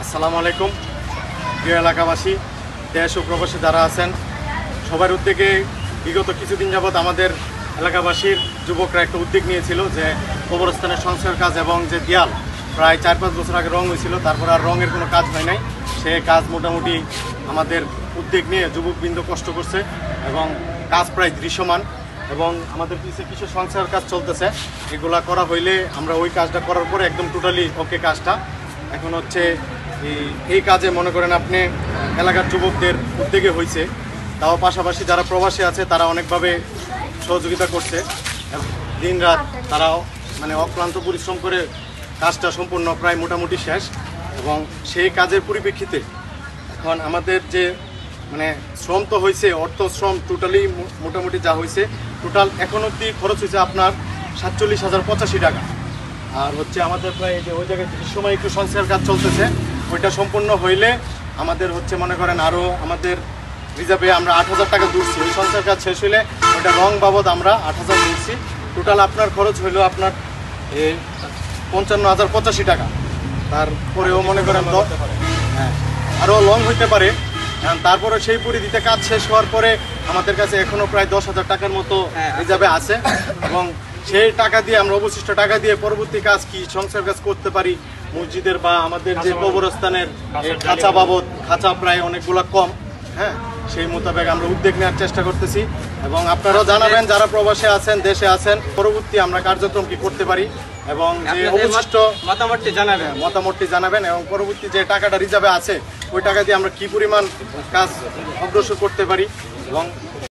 আসসালামু আলাইকুম প্রিয় এলাকাবাসী, দেশ ও প্রবাসী যারা আছেন, সবার উদ্যোগে বিগত কিছুদিন যাবৎ আমাদের এলাকাবাসীর যুবকরা একটা উদ্যোগ নিয়েছিল যে কবরস্থানের সংস্কার কাজ এবং যে দেয়াল প্রায় 4-5 বছর আগে রং হয়েছিল, তারপর আর রঙের কোনো কাজ হয় নাই। সে কাজ মোটামুটি আমাদের উদ্যোগ নিয়ে যুবকবৃন্দ কষ্ট করছে এবং কাজ প্রায় দৃশ্যমান এবং আমাদের পিছিয়ে কিছু সংস্কার কাজ চলতেছে। এগুলা করা হইলে আমরা ওই কাজটা করার পরে একদম টোটালি ওকে কাজটা। এখন হচ্ছে এই কাজে মনে করেন আপনি এলাকার যুবকদের উদ্যোগে হয়েছে, তাও পাশাপাশি যারা প্রবাসী আছে তারা অনেকভাবে সহযোগিতা করছে। দিন রাত তারাও মানে অক্লান্ত পরিশ্রম করে কাজটা সম্পূর্ণ প্রায় মোটামুটি শেষ এবং সেই কাজের পরিপ্রেক্ষিতে এখন আমাদের যে মানে শ্রম তো হয়েছে, অর্থ শ্রম টোটালি মোটামুটি যা হয়েছে টোটাল এখন অবধি খরচ হয়েছে আপনার 47,085 টাকা। আর হচ্ছে আমাদের প্রায় যে ওই জায়গায় সময় একটু সংস্কার কাজ চলতেছে, ওইটা সম্পূর্ণ হইলে আমাদের হচ্ছে মনে করেন আরও আমাদের রিজার্ভে আমরা 8,000 টাকা দূরছি। ওই সংস্কার কাজ শেষ হইলে ওইটা রং বাবদ আমরা 8,000 দূরছি। টোটাল আপনার খরচ হইলো আপনার 55,085 টাকা। তারপরেও মনে করেন হ্যাঁ আরও লং হইতে পারে। তারপরে সেই পরিধিতে কাজ শেষ হওয়ার পরে আমাদের কাছে এখনও প্রায় 10,000 টাকার মতো রিজার্ভে আছে এবং সেই টাকা দিয়ে আমরা অবশিষ্ট টাকা দিয়ে পরবর্তী কাজ কি সংস্কার কাজ করতে পারি মসজিদের বা আমাদের যে কবরস্থানের খাঁচা বাবদ, খাঁচা প্রায় অনেকগুলো কম, হ্যাঁ সেই মোতাবেক আমরা উদ্যোগ নেওয়ার চেষ্টা করতেছি এবং আপনারাও জানাবেন যারা প্রবাসে আছেন, দেশে আছেন, পরবর্তী আমরা কার্যক্রম কি করতে পারি এবং যে অবশিষ্ট মতামতটি জানাবেন এবং পরবর্তী যে টাকাটা রিজার্ভে আছে ওই টাকা দিয়ে আমরা কি পরিমাণ কাজ অগ্রসর করতে পারি এবং